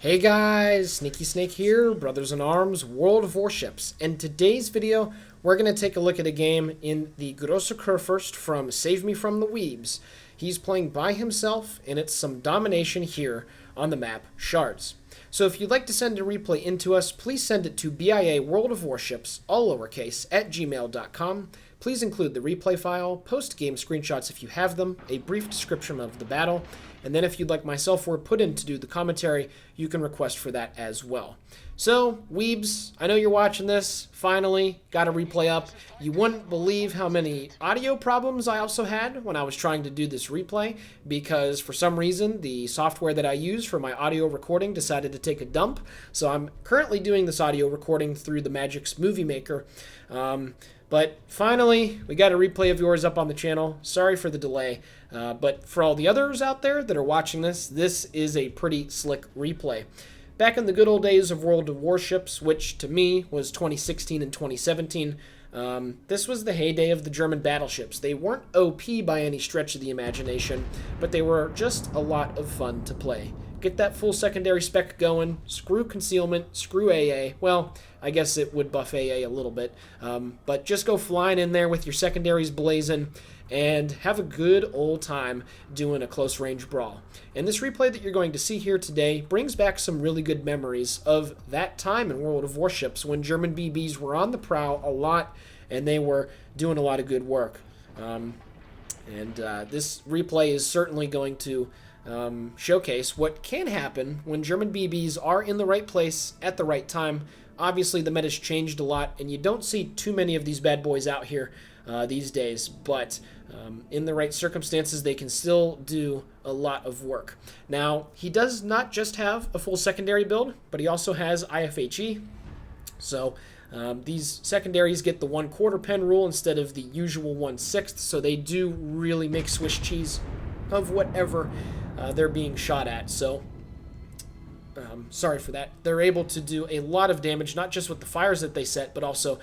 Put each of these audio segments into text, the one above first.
Hey guys, Sneaky Snake here, Brothers in Arms, World of Warships. In today's video, we're going to take a look at a game in the Großer Kurfürs from SaveMeFromTheWeebs. He's playing by himself, and it's some domination here on the map Shards. So if you'd like to send a replay into us, please send it to BIAworldofwarships, all lowercase, at gmail.com. Please include the replay file, post game screenshots if you have them, a brief description of the battle, and then if you'd like myself or put in to do the commentary, you can request for that as well. So, Weebs, I know you're watching this. Finally, got a replay up. You wouldn't believe how many audio problems I also had when I was trying to do this replay, because for some reason, the software that I use for my audio recording decided to take a dump. So I'm currently doing this audio recording through the Magic's Movie Maker. But finally, we got a replay of yours up on the channel. Sorry for the delay. But for all the others out there that are watching this, this is a pretty slick replay. Back in the good old days of World of Warships, which to me was 2016 and 2017, this was the heyday of the German battleships. They weren't OP by any stretch of the imagination, but they were just a lot of fun to play. Get that full secondary spec going, screw concealment, screw AA. Well, I guess it would buff AA a little bit, but just go flying in there with your secondaries blazing and have a good old time doing a close range brawl. And this replay that you're going to see here today brings back some really good memories of that time in World of Warships when German BBs were on the prowl a lot and they were doing a lot of good work. This replay is certainly going to showcase what can happen when German BBs are in the right place at the right time. Obviously, the meta's changed a lot, and you don't see too many of these bad boys out here these days, but in the right circumstances, they can still do a lot of work. Now, he does not just have a full secondary build, but he also has IFHE, so these secondaries get the 1/4 pen rule instead of the usual 1/6, so they do really make Swiss cheese of whatever they're being shot at. So sorry for that. They're able to do a lot of damage, not just with the fires that they set, but also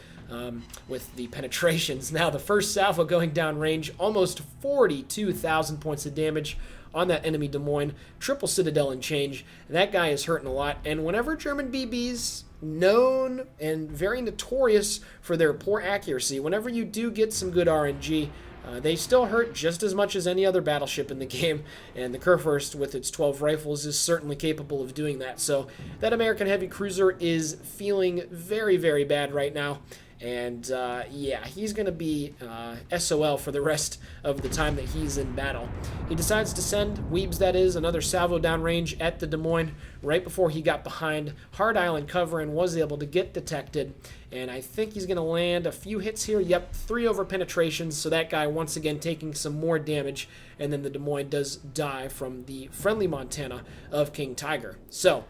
with the penetrations. Now, the first salvo going down range, almost 42,000 points of damage on that enemy Des Moines, triple citadel and change. That guy is hurting a lot. And whenever German BBs, known and very notorious for their poor accuracy, whenever you do get some good RNG, they still hurt just as much as any other battleship in the game, and the Kurfürst with its 12 rifles is certainly capable of doing that. So that American heavy cruiser is feeling very, very bad right now. And yeah, he's going to be SOL for the rest of the time that he's in battle. He decides to send, Weebs that is, another salvo downrange at the Des Moines right before he got behind hard island cover and was able to get detected. And I think he's going to land a few hits here. Yep, 3 over penetrations, so that guy once again taking some more damage. And then the Des Moines does die from the friendly Montana of King Tiger. So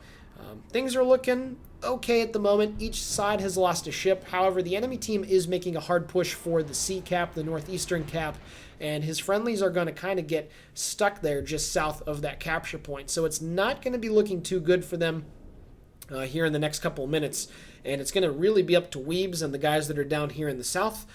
things are looking okay at the moment. Each side has lost a ship. However, the enemy team is making a hard push for the sea cap, the northeastern cap, and his friendlies are going to kind of get stuck there just south of that capture point. So it's not going to be looking too good for them here in the next couple of minutes, and it's going to really be up to Weebs and the guys that are down here in the south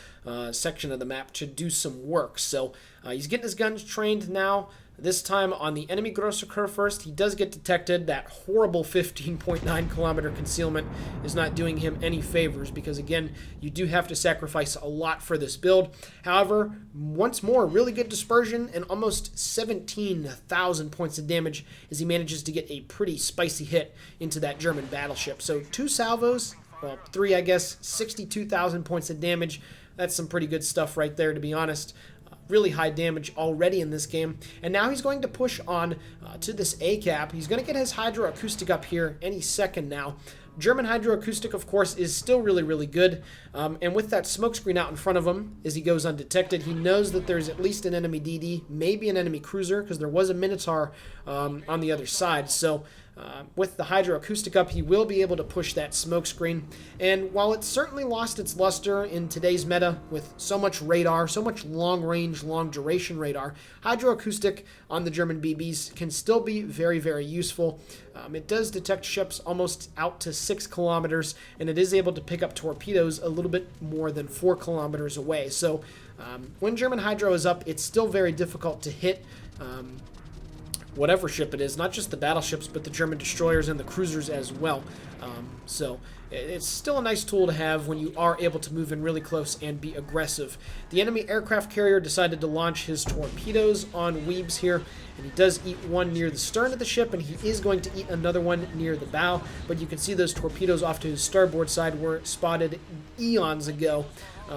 section of the map to do some work. So he's getting his guns trained now. This time on the enemy Großer Kurfürs, he does get detected. That horrible 15.9 kilometer concealment is not doing him any favors because, again, you do have to sacrifice a lot for this build. However, once more, really good dispersion and almost 17,000 points of damage as he manages to get a pretty spicy hit into that German battleship. So 2 salvos, well, 3 I guess, 62,000 points of damage. That's some pretty good stuff right there, to be honest. Really high damage already in this game. And now he's going to push on to this A cap. He's going to get his hydroacoustic up here any second now. German hydroacoustic, of course, is still really, really good. And with that smokescreen out in front of him as he goes undetected, he knows that there's at least an enemy DD, maybe an enemy cruiser, because there was a Minotaur on the other side. So with the hydroacoustic up, he will be able to push that smokescreen. And while it's certainly lost its luster in today's meta with so much radar, so much long-range, long-duration radar, hydroacoustic on the German BBs can still be very, very useful. It does detect ships almost out to 6 kilometers, and it is able to pick up torpedoes a little bit more than 4 kilometers away. So when German hydro is up, it's still very difficult to hit whatever ship it is, not just the battleships, but the German destroyers and the cruisers as well. So it's still a nice tool to have when you are able to move in really close and be aggressive. The enemy aircraft carrier decided to launch his torpedoes on Weebs here, and he does eat one near the stern of the ship, and he is going to eat another one near the bow, but you can see those torpedoes off to his starboard side were spotted eons ago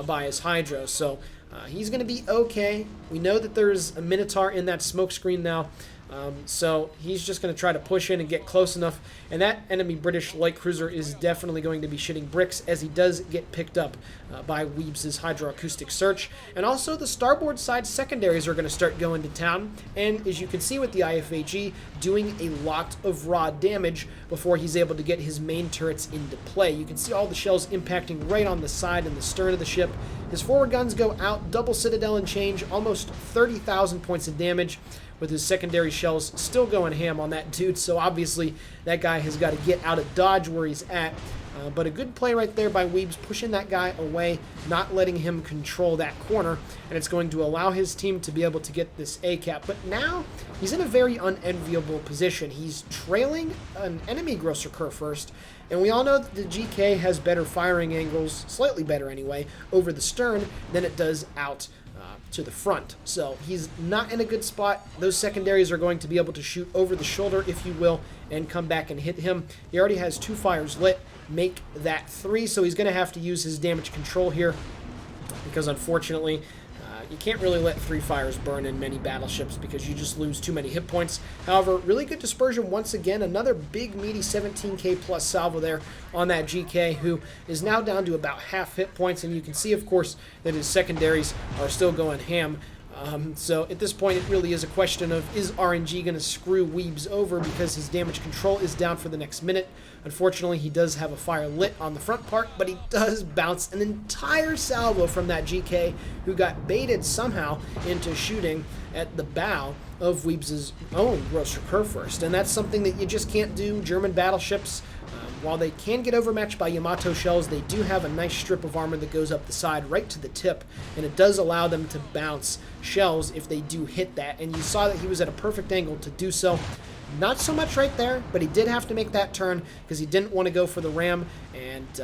by his hydro, so he's going to be okay. We know that there's a Minotaur in that smoke screen now, so he's just going to try to push in and get close enough, and that enemy British light cruiser is definitely going to be shitting bricks as he does get picked up by Weebs' hydroacoustic search. And also the starboard side secondaries are going to start going to town, and as you can see with the IFAG, doing a lot of raw damage before he's able to get his main turrets into play. You can see all the shells impacting right on the side and the stern of the ship. His forward guns go out, double citadel and change, almost 30,000 points of damage, with his secondary shells still going ham on that dude, so obviously that guy has got to get out of dodge where he's at. But a good play right there by Weebs, pushing that guy away, not letting him control that corner, and it's going to allow his team to be able to get this A cap. But now he's in a very unenviable position. He's trailing an enemy Großer Kurfürs, and we all know that the GK has better firing angles, slightly better anyway, over the stern than it does out to the front. So he's not in a good spot. Those secondaries are going to be able to shoot over the shoulder, if you will, and come back and hit him. He already has 2 fires lit, make that 3, so he's going to have to use his damage control here, because unfortunately you can't really let 3 fires burn in many battleships because you just lose too many hit points. However, really good dispersion once again. Another big meaty 17k plus salvo there on that GK, who is now down to about half hit points, and you can see of course that his secondaries are still going ham. So at this point, it really is a question of, is RNG going to screw Weebs over because his damage control is down for the next minute? Unfortunately, he does have a fire lit on the front part, but he does bounce an entire salvo from that GK, who got baited somehow into shooting at the bow of Weebs' own Großer Kurfürs. And that's something that you just can't do. German battleships, while they can get overmatched by Yamato shells, they do have a nice strip of armor that goes up the side right to the tip, and it does allow them to bounce shells if they do hit that. And you saw that he was at a perfect angle to do so. Not so much right there, but he did have to make that turn because he didn't want to go for the ram, and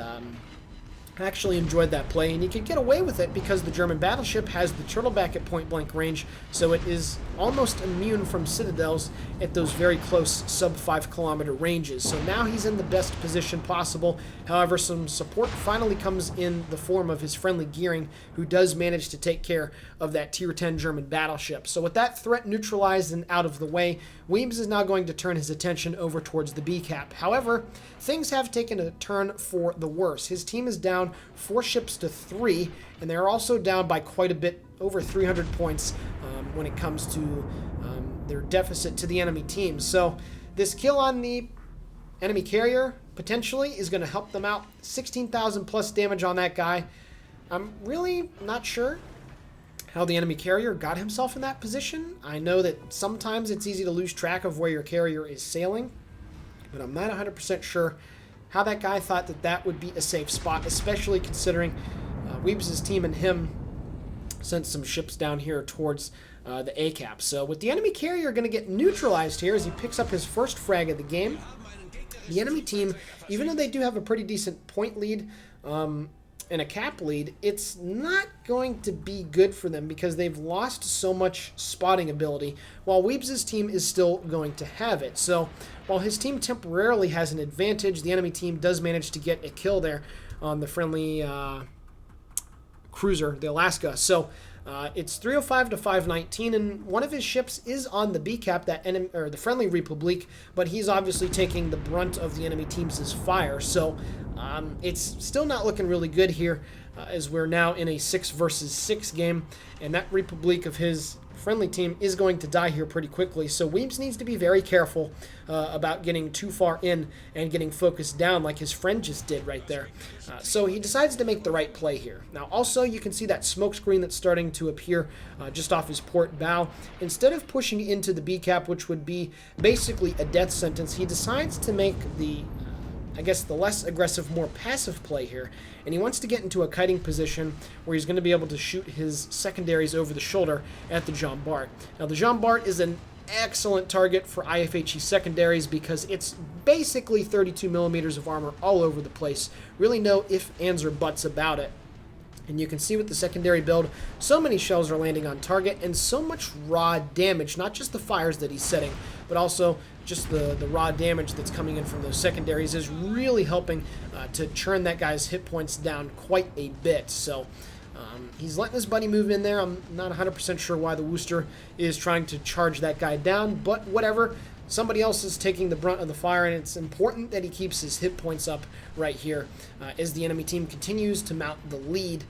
actually enjoyed that play, and he could get away with it because the German battleship has the turtleback at point blank range, so it is almost immune from citadels at those very close sub 5 kilometer ranges. So now he's in the best position possible. However, some support finally comes in the form of his friendly Gearing, who does manage to take care of that tier 10 German battleship. So with that threat neutralized and out of the way, Weebs is now going to turn his attention over towards the B cap. However, things have taken a turn for the worse. His team is down 4 ships to 3, and they're also down by quite a bit, over 300 points when it comes to their deficit to the enemy team. So this kill on the enemy carrier potentially is going to help them out. 16,000 plus damage on that guy. I'm really not sure how the enemy carrier got himself in that position. I know that sometimes it's easy to lose track of where your carrier is sailing, but I'm not 100% sure how that guy thought that that would be a safe spot, especially considering Weebs' team and him sent some ships down here towards the A cap. So with the enemy carrier going to get neutralized here as he picks up his first frag of the game, the enemy team, even though they do have a pretty decent point lead and a cap lead, it's not going to be good for them because they've lost so much spotting ability, while Weebs' team is still going to have it. So while his team temporarily has an advantage, the enemy team does manage to get a kill there on the friendly cruiser, the Alaska. So it's 305 to 519, and one of his ships is on the B cap, that enemy, or the friendly Republique, but he's obviously taking the brunt of the enemy team's fire. So it's still not looking really good here, as we're now in a 6 versus 6 game, and that Republique of his friendly team is going to die here pretty quickly. So Weebs needs to be very careful about getting too far in and getting focused down like his friend just did right there. So he decides to make the right play here. Now also you can see that smoke screen that's starting to appear just off his port bow. Instead of pushing into the B cap, which would be basically a death sentence, he decides to make the I guess the less aggressive, more passive play here, and he wants to get into a kiting position where he's going to be able to shoot his secondaries over the shoulder at the Jean Bart. Now the Jean Bart is an excellent target for IFHE secondaries because it's basically 32 millimeters of armor all over the place. Really no ifs, ands, or buts about it. And you can see with the secondary build, so many shells are landing on target and so much raw damage, not just the fires that he's setting, but also just the raw damage that's coming in from those secondaries is really helping to churn that guy's hit points down quite a bit. So he's letting his buddy move in there. I'm not 100% sure why the Worcester is trying to charge that guy down, but whatever. Somebody else is taking the brunt of the fire, and it's important that he keeps his hit points up right here as the enemy team continues to mount the lead.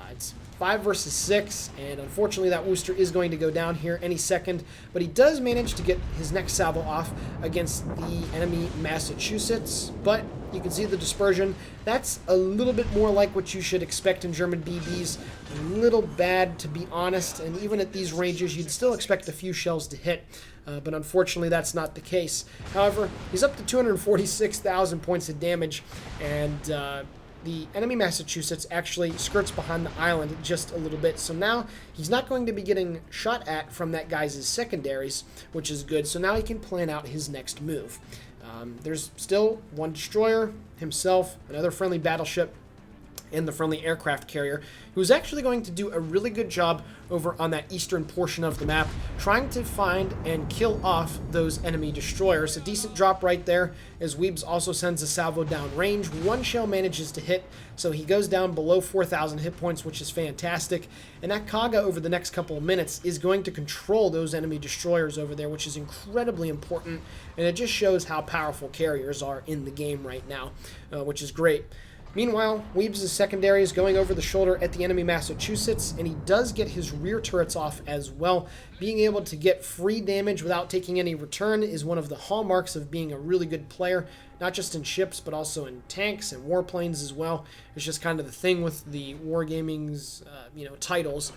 It's 5 versus 6, and unfortunately that Worcester is going to go down here any second, but he does manage to get his next salvo off against the enemy Massachusetts, but you can see the dispersion. That's a little bit more like what you should expect in German BBs. A little bad, to be honest, and even at these ranges, you'd still expect a few shells to hit, but unfortunately that's not the case. However, he's up to 246,000 points of damage, and the enemy Massachusetts actually skirts behind the island just a little bit. So now he's not going to be getting shot at from that guy's secondaries, which is good. So now he can plan out his next move. There's still one destroyer, himself, another friendly battleship, and the friendly aircraft carrier, who's actually going to do a really good job over on that eastern portion of the map, trying to find and kill off those enemy destroyers. A decent drop right there, as Weebs also sends a salvo down range. One shell manages to hit, so he goes down below 4,000 hit points, which is fantastic. And that Kaga over the next couple of minutes is going to control those enemy destroyers over there, which is incredibly important, and it just shows how powerful carriers are in the game right now, which is great. Meanwhile, Weebs' secondary is going over the shoulder at the enemy Massachusetts, and he does get his rear turrets off as well. Being able to get free damage without taking any return is one of the hallmarks of being a really good player, not just in ships, but also in tanks and warplanes as well. It's just kind of the thing with the Wargaming's titles.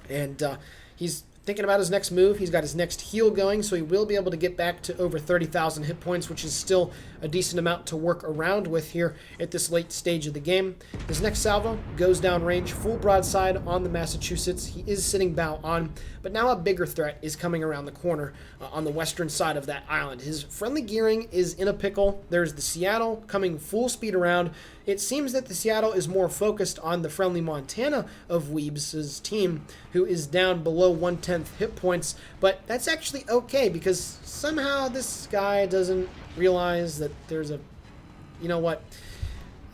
And he's thinking about his next move. He's got his next heal going, so he will be able to get back to over 30,000 hit points, which is still a decent amount to work around with here at this late stage of the game. His next salvo goes down range, full broadside on the Massachusetts. He is sitting bow on, but now a bigger threat is coming around the corner on the western side of that island. His friendly gearing is in a pickle. There's the Seattle coming full speed around. It seems that the Seattle is more focused on the friendly Montana of Weebs' team, who is down below 1/10 hit points, but that's actually okay because somehow this guy doesn't realize that there's a,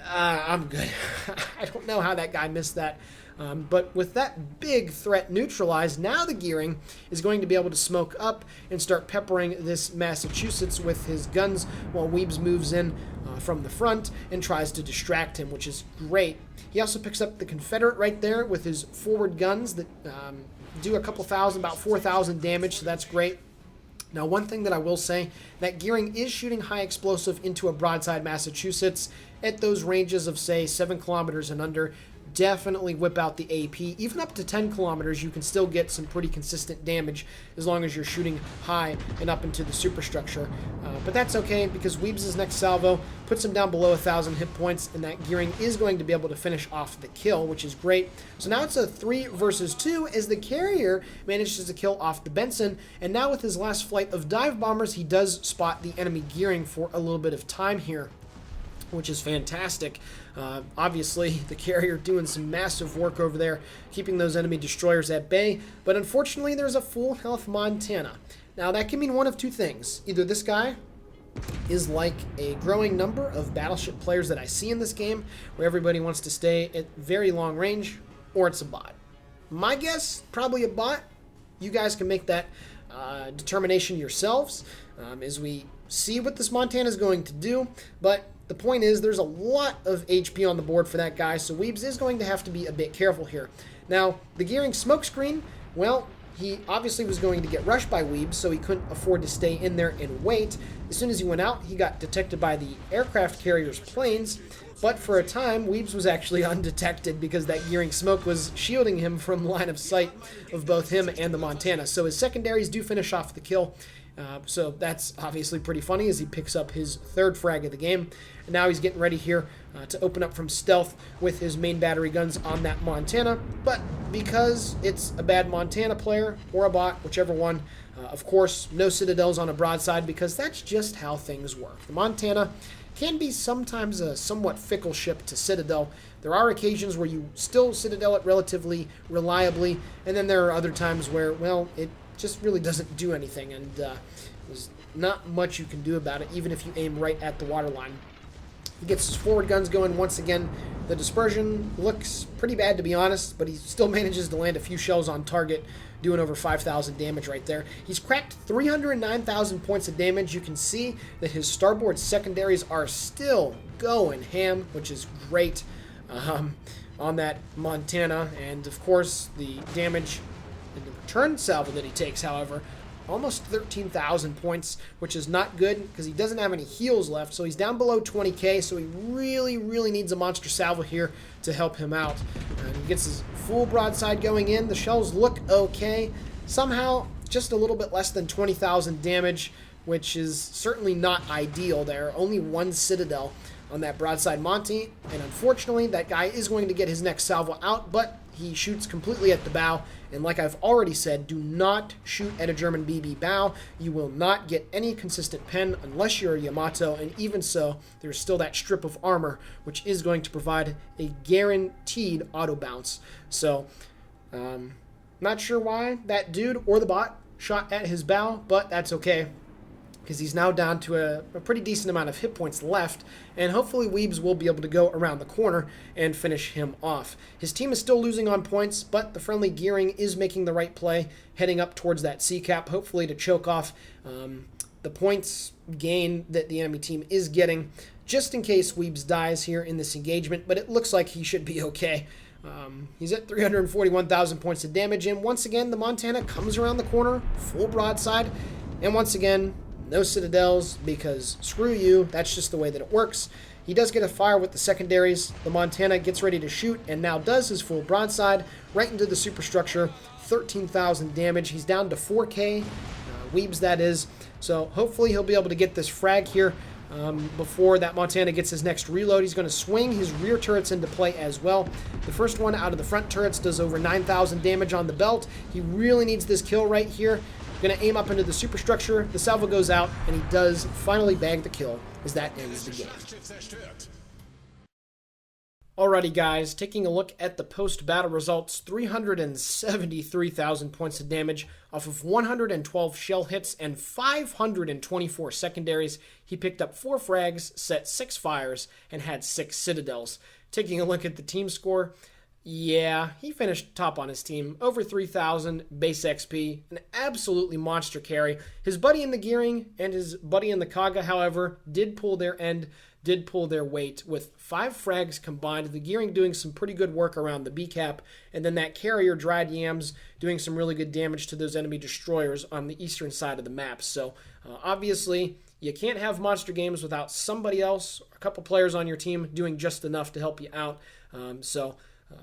I'm good. I don't know how that guy missed that. But with that big threat neutralized, now the gearing is going to be able to smoke up and start peppering this Massachusetts with his guns while Weebs moves in from the front and tries to distract him, which is great. He also picks up the Confederate right there with his forward guns that do a couple thousand, about 4,000 damage, so that's great. Now, one thing that I will say, that gearing is shooting high explosive into a broadside Massachusetts at those ranges of, say, 7 kilometers and under. Definitely whip out the AP. Even up to 10 kilometers, you can still get some pretty consistent damage as long as you're shooting high and up into the superstructure. But that's okay because Weebs' next salvo puts him down below 1,000 hit points, and that gearing is going to be able to finish off the kill, which is great. So now it's a 3 versus 2 as the carrier manages to kill off the Benson, and now with his last flight of dive bombers, he does spot the enemy gearing for a little bit of time here, which is fantastic. Obviously, the carrier doing some massive work over there, keeping those enemy destroyers at bay, but unfortunately there's a full health Montana. Now that can mean one of two things. Either this guy is like a growing number of battleship players that I see in this game, where everybody wants to stay at very long range, or it's a bot. My guess, probably a bot. You guys can make that determination yourselves as we see what this Montana is going to do, but the point is there's a lot of HP on the board for that guy, so Weebs is going to have to be a bit careful here. Now, the gearing smokescreen, well, he obviously was going to get rushed by Weebs, so he couldn't afford to stay in there and wait. As soon as he went out, he got detected by the aircraft carrier's planes, but for a time, Weebs was actually undetected because that gearing smoke was shielding him from line of sight of both him and the Montana. So his secondaries do finish off the kill. So that's obviously pretty funny as he picks up his third frag of the game. And now he's getting ready here to open up from stealth with his main battery guns on that Montana. But because it's a bad Montana player or a bot, whichever one, of course, no citadels on a broadside because that's just how things work. The Montana can be sometimes a somewhat fickle ship to citadel. There are occasions where you still citadel it relatively reliably, and then there are other times where, well, it just really doesn't do anything, and there's not much you can do about it, even if you aim right at the waterline. He gets his forward guns going once again. The dispersion looks pretty bad, to be honest, but he still manages to land a few shells on target, doing over 5,000 damage right there. He's cracked 309,000 points of damage. You can see that his starboard secondaries are still going ham, which is great on that Montana. And, of course, the damage in the return salvo that he takes, however, almost 13,000 points, which is not good because he doesn't have any heals left. So he's down below 20k, so he really, really needs a monster salvo here to help him out. And he gets his full broadside going in. The shells look okay. Somehow, just a little bit less than 20,000 damage, which is certainly not ideal there. Only one citadel on that broadside Monty, and unfortunately, that guy is going to get his next salvo out, but he shoots completely at the bow, and like I've already said, do not shoot at a German BB bow. You will not get any consistent pen unless you're a Yamato, and even so, there's still that strip of armor, which is going to provide a guaranteed auto bounce. So, not sure why that dude or the bot shot at his bow, but that's okay, because he's now down to a pretty decent amount of hit points left, and hopefully Weebs will be able to go around the corner and finish him off. His team is still losing on points, but the friendly gearing is making the right play, heading up towards that C-cap, hopefully to choke off the points gain that the enemy team is getting, just in case Weebs dies here in this engagement, but it looks like he should be okay. He's at 341,000 points of damage, and once again, the Montana comes around the corner, full broadside, and once again, no citadels, because screw you, that's just the way that it works. He does get a fire with the secondaries. The Montana gets ready to shoot and now does his full broadside right into the superstructure. 13,000 damage. He's down to 4k. Weebs, that is. So hopefully he'll be able to get this frag here before that Montana gets his next reload. He's going to swing his rear turrets into play as well. The first one out of the front turrets does over 9,000 damage on the belt. He really needs this kill right here. Going to aim up into the superstructure. The salvo goes out, and he does finally bag the kill as that ends the game. Alrighty, guys, taking a look at the post-battle results, 373,000 points of damage off of 112 shell hits and 524 secondaries. He picked up 4 frags, set 6 fires, and had 6 citadels. Taking a look at the team score, yeah, he finished top on his team, over 3,000 base XP, an absolutely monster carry. His buddy in the gearing and his buddy in the Kaga, however, did pull their weight with 5 frags combined, the gearing doing some pretty good work around the B-cap, and then that carrier dried yams doing some really good damage to those enemy destroyers on the eastern side of the map. So obviously, you can't have monster games without somebody else, a couple players on your team doing just enough to help you out.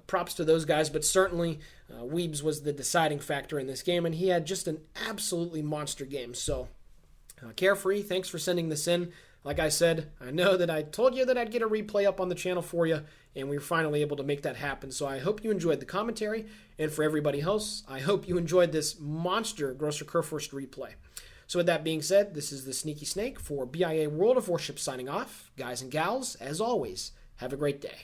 Props to those guys, but certainly Weebs was the deciding factor in this game, and he had just an absolutely monster game. So, Carefree, thanks for sending this in. Like I said, I know that I told you that I'd get a replay up on the channel for you, and we were finally able to make that happen. So I hope you enjoyed the commentary, and for everybody else, I hope you enjoyed this monster Großer Kurfürs replay. So with that being said, this is the Sneaky Snake for BIA World of Warships signing off. Guys and gals, as always, have a great day.